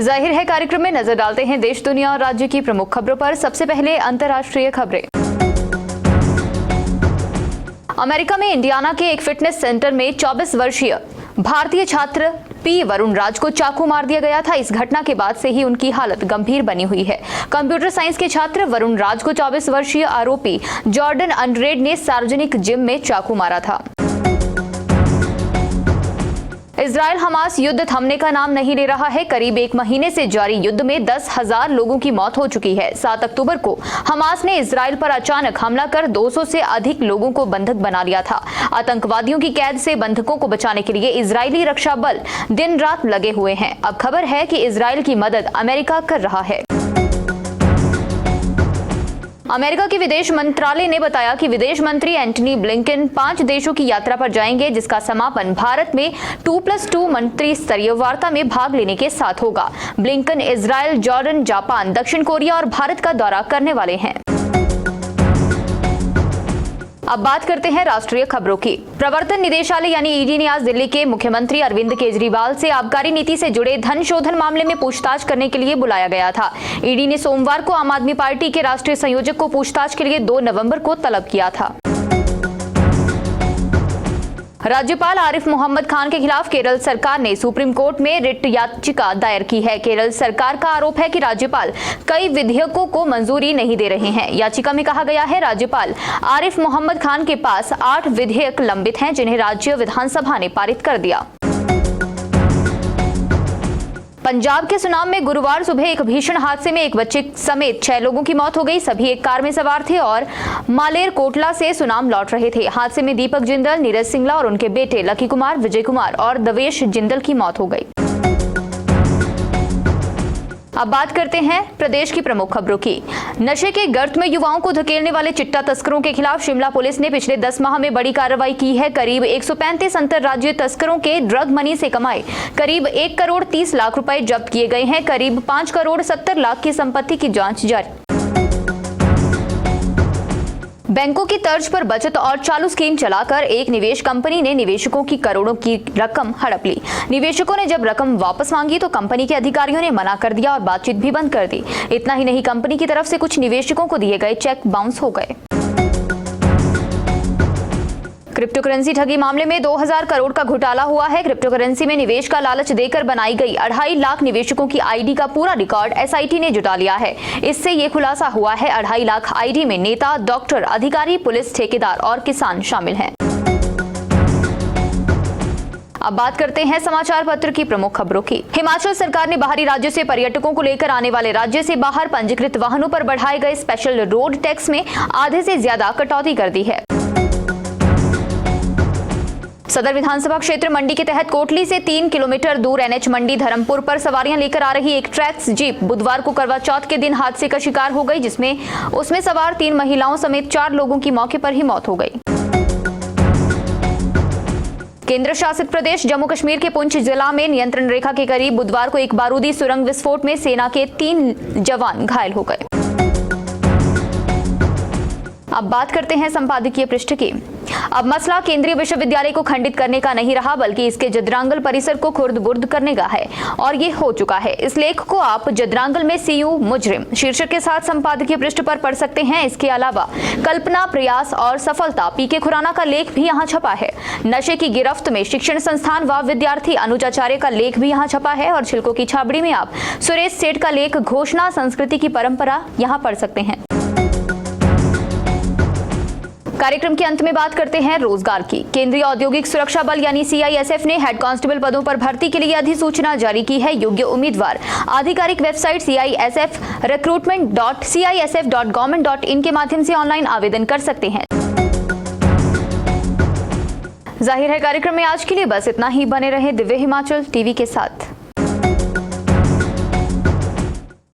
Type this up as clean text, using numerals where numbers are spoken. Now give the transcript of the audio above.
जाहिर है कार्यक्रम में नजर डालते हैं देश, दुनिया और राज्य की प्रमुख खबरों पर। सबसे पहले अंतर्राष्ट्रीय खबरें। अमेरिका में इंडियाना के एक फिटनेस सेंटर में 24 वर्षीय भारतीय छात्र पी वरुण राज को चाकू मार दिया गया था। इस घटना के बाद से ही उनकी हालत गंभीर बनी हुई है। कंप्यूटर साइंस के छात्र वरुण राज को 24 वर्षीय आरोपी जॉर्डन अनड्रेड ने सार्वजनिक जिम में चाकू मारा था। इजरायल हमास युद्ध थमने का नाम नहीं ले रहा है। करीब एक महीने से जारी युद्ध में 10,000 लोगों की मौत हो चुकी है। 7 अक्टूबर को हमास ने इजरायल पर अचानक हमला कर 200 से अधिक लोगों को बंधक बना लिया था। आतंकवादियों की कैद से बंधकों को बचाने के लिए इजरायली रक्षा बल दिन रात लगे हुए हैं। अब खबर है कि इजरायल की मदद अमेरिका कर रहा है। अमेरिका के विदेश मंत्रालय ने बताया कि विदेश मंत्री एंटनी ब्लिंकन 5 देशों की यात्रा पर जाएंगे, जिसका समापन भारत में 2+2 मंत्री स्तरीय वार्ता में भाग लेने के साथ होगा। ब्लिंकन इजरायल, जॉर्डन, जापान, दक्षिण कोरिया और भारत का दौरा करने वाले हैं। अब बात करते हैं राष्ट्रीय खबरों की। प्रवर्तन निदेशालय यानी ईडी ने आज दिल्ली के मुख्यमंत्री अरविंद केजरीवाल से आबकारी नीति से जुड़े धन शोधन मामले में पूछताछ करने के लिए बुलाया गया था। ईडी ने सोमवार को आम आदमी पार्टी के राष्ट्रीय संयोजक को पूछताछ के लिए 2 नवंबर को तलब किया था। राज्यपाल आरिफ मोहम्मद खान के खिलाफ केरल सरकार ने सुप्रीम कोर्ट में रिट याचिका दायर की है। केरल सरकार का आरोप है कि राज्यपाल कई विधेयकों को मंजूरी नहीं दे रहे हैं। याचिका में कहा गया है, राज्यपाल आरिफ मोहम्मद खान के पास 8 विधेयक लंबित हैं, जिन्हें राज्य विधानसभा ने पारित कर दिया। पंजाब के सुनाम में गुरुवार सुबह एक भीषण हादसे में एक बच्चे समेत 6 लोगों की मौत हो गई। सभी एक कार में सवार थे और मालेर कोटला से सुनाम लौट रहे थे। हादसे में दीपक जिंदल, नीरज सिंगला और उनके बेटे लकी कुमार, विजय कुमार और देवेश जिंदल की मौत हो गई। अब बात करते हैं प्रदेश की प्रमुख खबरों की। नशे के गर्त में युवाओं को धकेलने वाले चिट्टा तस्करों के खिलाफ शिमला पुलिस ने पिछले 10 माह में बड़ी कार्रवाई की है। करीब 135 अंतर्राज्यीय तस्करों के ड्रग मनी से कमाए करीब 1 करोड़ 30 लाख रुपए जब्त किए गए हैं। करीब 5 करोड़ 70 लाख की संपत्ति की जांच जारी। बैंकों की तर्ज पर बचत और चालू स्कीम चलाकर एक निवेश कंपनी ने निवेशकों की करोड़ों की रकम हड़प ली। निवेशकों ने जब रकम वापस मांगी तो कंपनी के अधिकारियों ने मना कर दिया और बातचीत भी बंद कर दी। इतना ही नहीं, कंपनी की तरफ से कुछ निवेशकों को दिए गए चेक बाउंस हो गए। क्रिप्टो करेंसी ठगी मामले में 2000 करोड़ का घोटाला हुआ है। क्रिप्टो करेंसी में निवेश का लालच देकर बनाई गई 2.5 लाख निवेशकों की आईडी का पूरा रिकॉर्ड एसआईटी ने जुटा लिया है। इससे ये खुलासा हुआ है 2.5 लाख आईडी में नेता, डॉक्टर, अधिकारी, पुलिस, ठेकेदार और किसान शामिल हैं। अब बात करते हैं समाचार पत्र की प्रमुख खबरों की। हिमाचल सरकार ने बाहरी राज्यों से पर्यटकों को लेकर आने वाले राज्य से बाहर पंजीकृत वाहनों पर बढ़ाए गए स्पेशल रोड टैक्स में आधे से ज्यादा कटौती कर दी है। सदर विधानसभा क्षेत्र मंडी के तहत कोटली से 3 किलोमीटर दूर एनएच मंडी धर्मपुर पर सवारियां लेकर आ रही एक ट्रैक्स जीप बुधवार को करवा चौथ के दिन हादसे का शिकार हो गई, जिसमें उसमें सवार 3 महिलाओं समेत 4 लोगों की मौके पर ही मौत हो गई। केंद्र शासित प्रदेश जम्मू कश्मीर के पुंछ जिला में नियंत्रण रेखा के करीब बुधवार को एक बारूदी सुरंग विस्फोट में सेना के 3 जवान घायल हो गए। अब बात करते हैं संपादकीय पृष्ठ की। अब मसला केंद्रीय विश्वविद्यालय को खंडित करने का नहीं रहा, बल्कि इसके जदरांगल परिसर को खुर्द-बुर्द करने का है, और ये हो चुका है। इस लेख को आप जदरांगल में सीयू मुजरिम शीर्षक के साथ संपादकीय पृष्ठ पर पढ़ सकते हैं। इसके अलावा कल्पना, प्रयास और सफलता पीके खुराना का लेख भी यहाँ छपा है। नशे की गिरफ्त में शिक्षण संस्थान व विद्यार्थी अनुज आचार्य का लेख भी यहाँ छपा है, और छिलकों की छाबड़ी में आप सुरेश सेठ का लेख घोषणा संस्कृति की परंपरा यहाँ पढ़ सकते हैं। कार्यक्रम के अंत में बात करते हैं रोजगार की। केंद्रीय औद्योगिक सुरक्षा बल यानी सीआईएसएफ ने हेड कांस्टेबल पदों पर भर्ती के लिए अधिसूचना जारी की है। योग्य उम्मीदवार आधिकारिक वेबसाइट CISF recruitment.cisf.government.in के माध्यम से ऑनलाइन आवेदन कर सकते हैं। जाहिर है कार्यक्रम में आज के लिए बस इतना ही। बने रहे दिव्य हिमाचल टीवी के साथ।